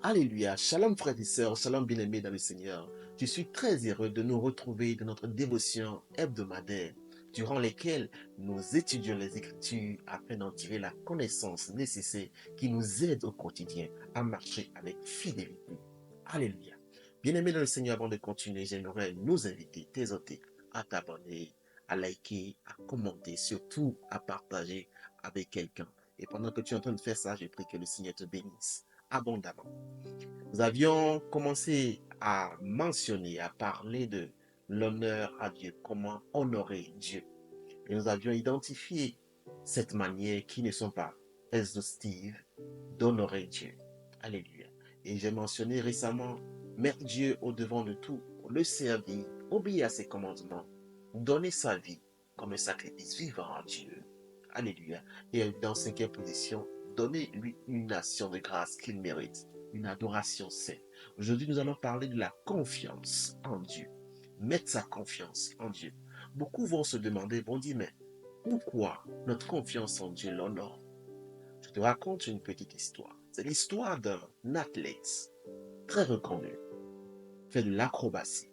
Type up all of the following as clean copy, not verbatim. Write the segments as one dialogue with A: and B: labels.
A: Alléluia. Shalom frères et sœurs, shalom bien-aimés dans le Seigneur. Je suis très heureux de nous retrouver dans notre dévotion hebdomadaire, durant lesquelles nous étudions les Écritures afin d'en tirer la connaissance nécessaire qui nous aide au quotidien à marcher avec fidélité. Alléluia. Bien-aimés dans le Seigneur, avant de continuer, j'aimerais nous inviter, t'exhorter à t'abonner, à liker, à commenter, surtout à partager avec quelqu'un. Et pendant que tu es en train de faire ça, je prie que le Seigneur te bénisse abondamment. Nous avions commencé à mentionner, à parler de l'honneur à Dieu, comment honorer Dieu. Et nous avions identifié cette manière qui ne sont pas exhaustives d'honorer Dieu. Alléluia. Et j'ai mentionné récemment, mettre Dieu au devant de tout, le servir, obéir à ses commandements, donner sa vie comme un sacrifice vivant à Dieu. Alléluia. Et dans cinquième position, donner-lui une nation de grâce qu'il mérite, une adoration sainte. Aujourd'hui, nous allons parler de la confiance en Dieu. Mettre sa confiance en Dieu. Beaucoup vont se demander, vont dire, mais pourquoi notre confiance en Dieu l'honore? Je te raconte une petite histoire. C'est l'histoire d'un athlète très reconnu, fait de l'acrobatie.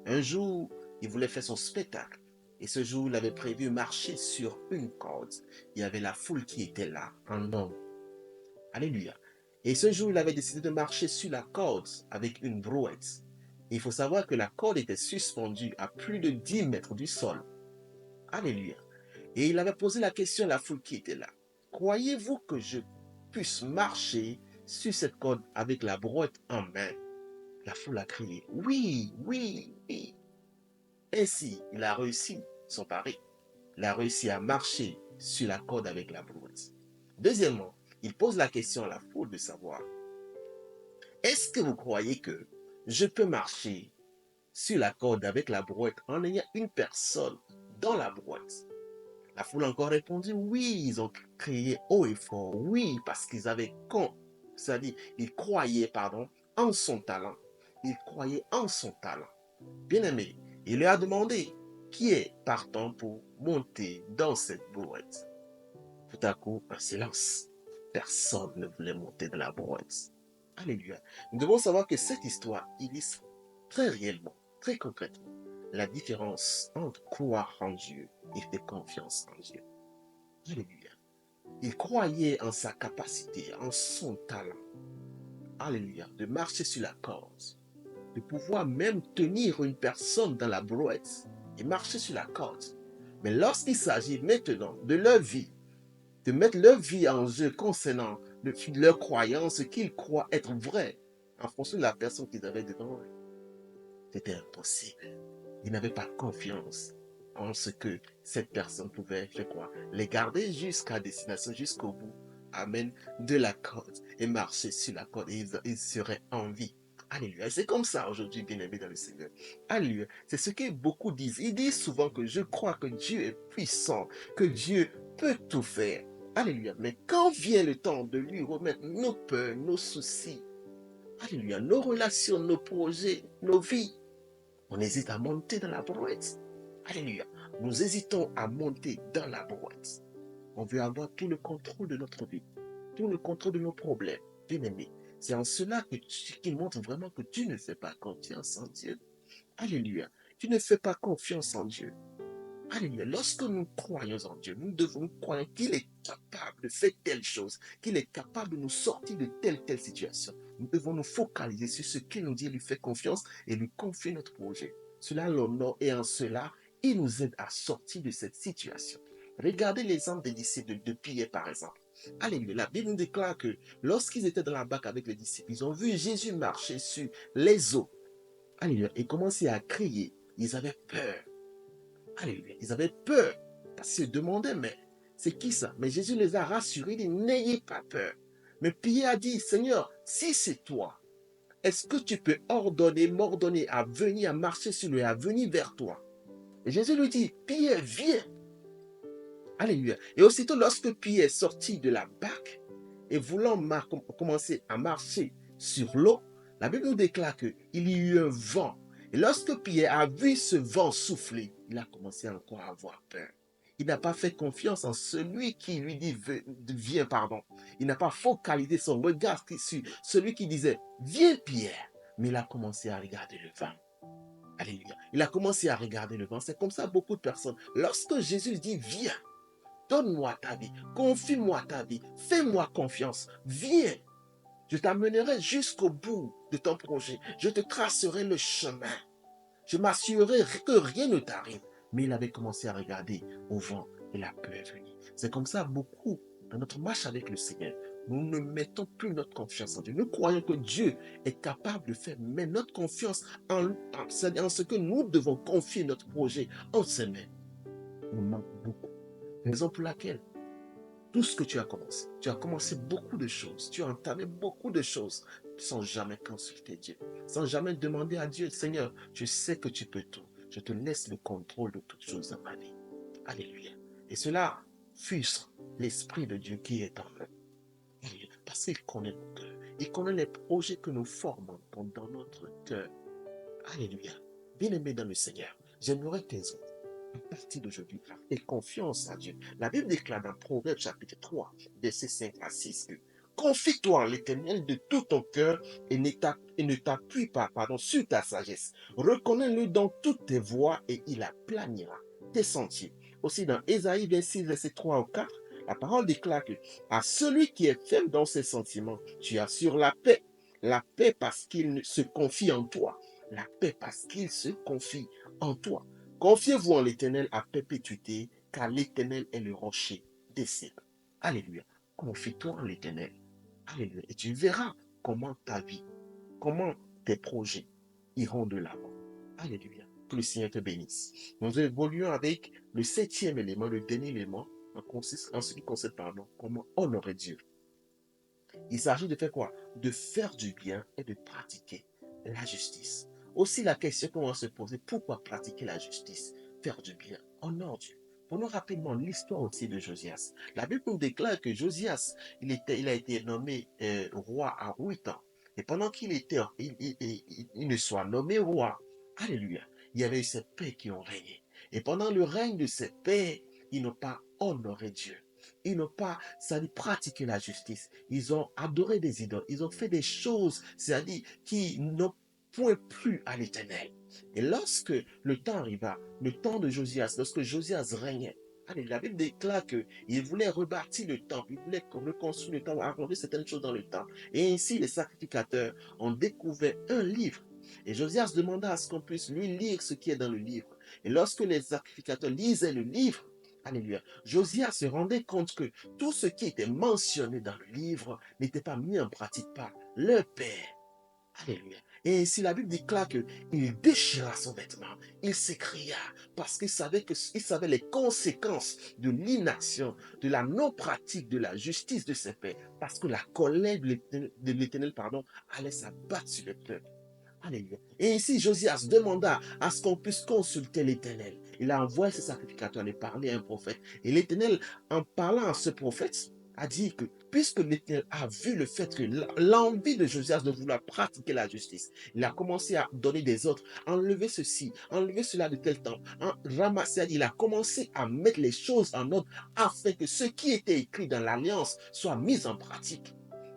A: Un jour, il voulait faire son spectacle. Et ce jour, il avait prévu marcher sur une corde. Il y avait la foule qui était là, en nombre. Alléluia. Et ce jour, il avait décidé de marcher sur la corde avec une brouette. Et il faut savoir que la corde était suspendue à plus de 10 mètres du sol. Alléluia. Et il avait posé la question à la foule qui était là. Croyez-vous que je puisse marcher sur cette corde avec la brouette en main? La foule a crié, oui, oui, oui. Ainsi, il a réussi son pari. Il a réussi à marcher sur la corde avec la brouette. Deuxièmement, il pose la question à la foule de savoir, est-ce que vous croyez que je peux marcher sur la corde avec la brouette en ayant une personne dans la brouette? La foule a encore répondu oui, ils ont crié haut et fort, oui, parce qu'ils avaient c'est-à-dire, ils croyaient, pardon, en son talent. Ils croyaient en son talent. Bien aimé, il leur a demandé qui est partant pour monter dans cette brouette. Tout à coup, un silence. Personne ne voulait monter dans la brouette. Alléluia. Nous devons savoir que cette histoire illustre très réellement, très concrètement, la différence entre croire en Dieu et faire confiance en Dieu. Alléluia. Il croyait en sa capacité, en son talent. Alléluia. De marcher sur la corde, de pouvoir même tenir une personne dans la brouette et marcher sur la corde. Mais lorsqu'il s'agit maintenant de leur vie, de mettre leur vie en jeu concernant leur croyance, qu'ils croient être vrai, en fonction de la personne qu'ils avaient devant eux, c'était impossible. Ils n'avaient pas confiance en ce que cette personne pouvait faire quoi? Les garder jusqu'à destination, jusqu'au bout. Amen. De la corde et marcher sur la corde et ils seraient en vie. Alléluia. C'est comme ça aujourd'hui, bien-aimé dans le Seigneur. Alléluia. C'est ce que beaucoup disent. Ils disent souvent que je crois que Dieu est puissant, que Dieu peut tout faire. Alléluia. Mais quand vient le temps de lui remettre nos peurs, nos soucis, alléluia, nos relations, nos projets, nos vies, on hésite à monter dans la brouette. Alléluia. Nous hésitons à monter dans la brouette. On veut avoir tout le contrôle de notre vie, tout le contrôle de nos problèmes. Bien-aimé, c'est en cela qu'il montre vraiment que tu ne fais pas confiance en Dieu. Alléluia. Tu ne fais pas confiance en Dieu. Alléluia. Lorsque nous croyons en Dieu, nous devons croire qu'il est capable de faire telle chose, qu'il est capable de nous sortir de telle situation. Nous devons nous focaliser sur ce qu'il nous dit, lui faire confiance et lui confier notre projet. Cela l'honore et en cela, il nous aide à sortir de cette situation. Regardez l'exemple des disciples de Pierre, par exemple. Alléluia. La Bible nous déclare que lorsqu'ils étaient dans la barque avec les disciples, ils ont vu Jésus marcher sur les eaux. Alléluia. Et commencer à crier. Ils avaient peur. Alléluia. Ils avaient peur parce qu'ils se demandaient, mais c'est qui ça? Mais Jésus les a rassurés, il dit, n'ayez pas peur. Mais Pierre a dit, Seigneur, si c'est toi, est-ce que tu peux m'ordonner à venir, à marcher sur lui, à venir vers toi? Et Jésus lui dit, Pierre, viens. Alléluia. Et aussitôt, lorsque Pierre est sorti de la barque et voulant commencer à marcher sur l'eau, la Bible nous déclare qu'il y a eu un vent. Et lorsque Pierre a vu ce vent souffler, il a commencé encore à avoir peur. Il n'a pas fait confiance en celui qui lui dit viens, pardon. Il n'a pas focalisé son regard sur celui qui disait viens, Pierre. Mais il a commencé à regarder le vent. Alléluia. Il a commencé à regarder le vent. C'est comme ça beaucoup de personnes. Lorsque Jésus dit viens, donne-moi ta vie, confie-moi ta vie, fais-moi confiance, viens. Je t'amènerai jusqu'au bout de ton projet. Je te tracerai le chemin. Je m'assurerai que rien ne t'arrive. Mais il avait commencé à regarder au vent et la peur est venue. C'est comme ça beaucoup dans notre marche avec le Seigneur. Nous ne mettons plus notre confiance en Dieu. Nous croyons que Dieu est capable de faire, mais notre confiance c'est-à-dire en ce que nous devons confier notre projet en ses mains nous manque beaucoup. Raison pour laquelle tout ce que tu as commencé beaucoup de choses, tu as entamé beaucoup de choses sans jamais consulter Dieu, sans jamais demander à Dieu, Seigneur, je sais que tu peux tout, je te laisse le contrôle de toutes choses dans ma vie. Alléluia. Et cela frustre l'Esprit de Dieu qui est en nous. Parce qu'il connaît nos cœurs, il connaît les projets que nous formons dans notre cœur. Alléluia. Bien-aimé dans le Seigneur, j'aimerais tes autres à partir d'aujourd'hui, et confiance à Dieu. La Bible déclare dans Proverbe chapitre 3, versets 5 à 6 que confie-toi en l'Éternel de tout ton cœur et ne t'appuie pas sur ta sagesse. Reconnais-le dans toutes tes voies et il aplanira tes sentiers. Aussi dans Ésaïe 26, verset 3 au 4, la parole déclare que à celui qui est faible dans ses sentiments, tu assures la paix. La paix parce qu'il se confie en toi. La paix parce qu'il se confie en toi. Confiez-vous en l'Éternel à perpétuité, car l'Éternel est le rocher des siècles. Alléluia. Confie-toi en l'Éternel. Alléluia. Et tu verras comment ta vie, comment tes projets iront de l'avant. Alléluia. Que le Seigneur te bénisse. Nous évoluons avec le 7e élément, le dernier élément, en ce qui concerne, comment honorer Dieu. Il s'agit de faire quoi? De faire du bien et de pratiquer la justice. Aussi, la question qu'on va se poser, pourquoi pratiquer la justice, faire du bien, honore Dieu? Prenons rapidement l'histoire aussi de Josias. La Bible nous déclare que Josias, il a été nommé roi à 8 ans. Et pendant il ne soit nommé roi, alléluia, il y avait eu ces pères qui ont régné. Et pendant le règne de ces pères, ils n'ont pas honoré Dieu. Ils n'ont pas, c'est-à-dire, pratiqué la justice. Ils ont adoré des idoles. Ils ont fait des choses, c'est-à-dire, qui n'ont point plu à l'Éternel. Et lorsque le temps arriva, le temps de Josias, lorsque Josias régnait, allez, la Bible déclare qu'il voulait rebâtir le temple, il voulait reconstruire le temple, arranger certaines choses dans le temple. Et ainsi, les sacrificateurs ont découvert un livre. Et Josias demanda à ce qu'on puisse lui lire ce qui est dans le livre. Et lorsque les sacrificateurs lisaient le livre, alléluia, Josias se rendait compte que tout ce qui était mentionné dans le livre n'était pas mis en pratique par leur père. Alléluia. Et ainsi la Bible déclare qu'il déchira son vêtement, il s'écria parce qu'il savait les conséquences de l'inaction, de la non-pratique de la justice de ses pères, parce que la colère de l'Éternel, allait s'abattre sur le peuple. Alléluia. Et ici, Josias demanda à ce qu'on puisse consulter l'Éternel. Il a envoyé ses sacrificateurs aller parler à un prophète. Et l'Éternel, en parlant à ce prophète, a dit que puisque l'Éternel a vu le fait que l'envie de Josias de vouloir pratiquer la justice, il a commencé à donner des ordres, enlever ceci, enlever cela de tel temps, ramasser, il a commencé à mettre les choses en ordre afin que ce qui était écrit dans l'alliance soit mis en pratique.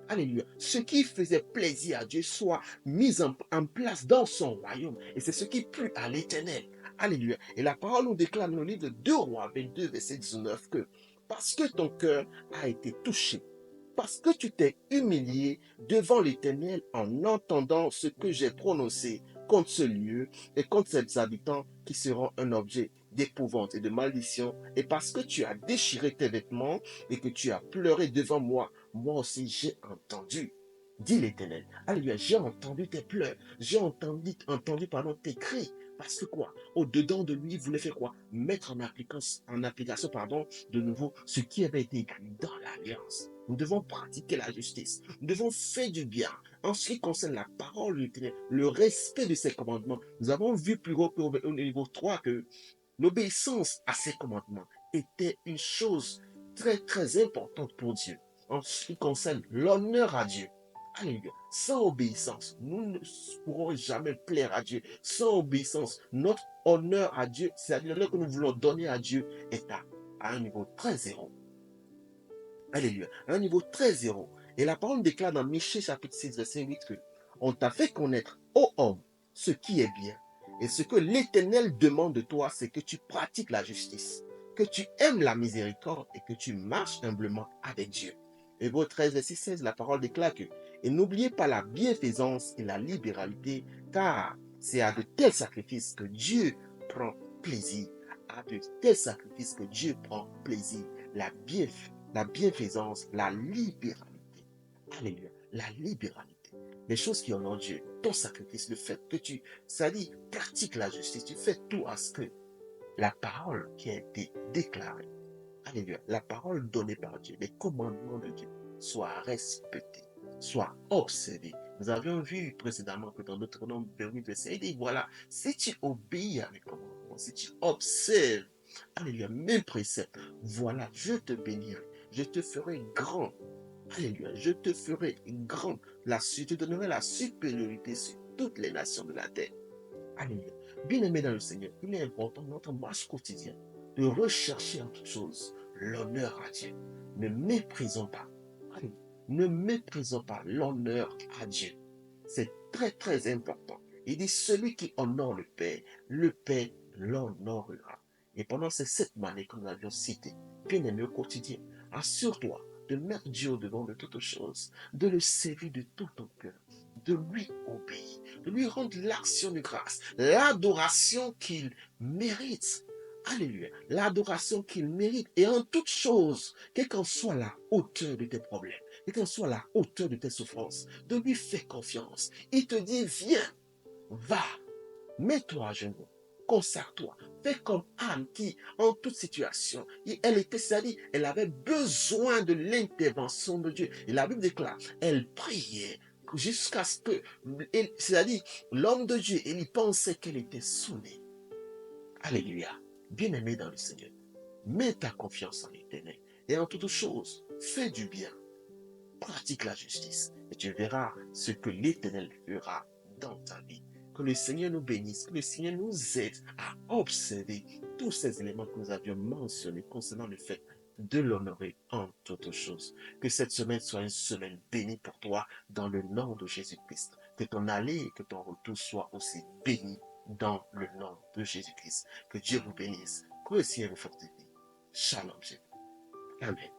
A: Alléluia. Ce qui faisait plaisir à Dieu soit mis en place dans son royaume. Et c'est ce qui plut à l'Éternel. Alléluia. Et la parole nous déclare dans le livre de 2 Rois 22, verset 19 que parce que ton cœur a été touché, parce que tu t'es humilié devant l'Éternel en entendant ce que j'ai prononcé contre ce lieu et contre ses habitants qui seront un objet d'épouvante et de malédiction, et parce que tu as déchiré tes vêtements et que tu as pleuré devant moi, moi aussi j'ai entendu, dit l'Éternel. Alléluia, j'ai entendu tes pleurs, j'ai entendu tes cris. Parce que quoi? Au-dedans de lui, il voulait faire quoi? Mettre en application, de nouveau ce qui avait été écrit dans l'Alliance. Nous devons pratiquer la justice. Nous devons faire du bien. En ce qui concerne la parole de l'Éternel, le respect de ses commandements, nous avons vu plus haut au niveau 3 que l'obéissance à ses commandements était une chose très très importante pour Dieu. En ce qui concerne l'honneur à Dieu, alléluia, sans obéissance, nous ne pourrons jamais plaire à Dieu. Sans obéissance, notre honneur à Dieu, c'est-à-dire l'honneur que nous voulons donner à Dieu, est à un niveau très zéro. Alléluia. À un niveau très zéro. Et la parole déclare dans Michée chapitre 6, verset 8 que on t'a fait connaître, ô homme, ce qui est bien. Et ce que l'Éternel demande de toi, c'est que tu pratiques la justice, que tu aimes la miséricorde et que tu marches humblement avec Dieu. Hébreux 13, verset 16, la parole déclare que et n'oubliez pas la bienfaisance et la libéralité, car c'est à de tels sacrifices que Dieu prend plaisir. À de tels sacrifices que Dieu prend plaisir. La bienfaisance, la libéralité. Alléluia. La libéralité. Les choses qui honorent Dieu, ton sacrifice, le fait que tu, ça dit, pratiques la justice, tu fais tout à ce que la parole qui a été déclarée, alléluia, la parole donnée par Dieu, les commandements de Dieu soient respectés, soient observés. Nous avions vu précédemment que dans notre nom, verset 8, il dit, voilà, si tu obéis à mes commandements, si tu observes, alléluia, mes préceptes, voilà, je te bénirai, je te ferai grand. Alléluia, je te ferai grand. Je te donnerai la supériorité sur toutes les nations de la terre. Alléluia. Bien-aimé dans le Seigneur, il est important dans notre marche quotidienne de rechercher en toute chose l'honneur à Dieu. Ne méprisons pas. Alléluia. Ne méprisons pas l'honneur à Dieu. C'est très très important. Il dit celui qui honore le Père l'honorera. Et pendant ces 7 années que nous avions citées, bien-aimé au quotidien, assure-toi de mettre Dieu au-devant de toutes choses, de le servir de tout ton cœur, de lui obéir, de lui rendre l'action de grâce, l'adoration qu'il mérite. Alléluia. L'adoration qu'il mérite. Et en toute chose, quelle qu'en soit la hauteur de tes problèmes, quelle qu'en soit la hauteur de tes souffrances, de lui faire confiance. Il te dit, viens, va, mets-toi à genoux, consacre-toi. Fais comme Anne qui, en toute situation, elle était, c'est-à-dire, elle avait besoin de l'intervention de Dieu. Et la Bible déclare, elle priait jusqu'à ce que, c'est-à-dire, l'homme de Dieu, il pensait qu'elle était saoulée. Alléluia. Bien-aimé dans le Seigneur, mets ta confiance en l'Éternel. Et en toutes choses, fais du bien, pratique la justice. Et tu verras ce que l'Éternel fera dans ta vie. Que le Seigneur nous bénisse, que le Seigneur nous aide à observer tous ces éléments que nous avions mentionnés concernant le fait de l'honorer en toutes choses. Que cette semaine soit une semaine bénie pour toi dans le nom de Jésus-Christ. Que ton aller et que ton retour soient aussi bénis dans le nom de Jésus-Christ. Que Dieu vous bénisse. Que le Seigneur vous fortifie. Shalom. Amen.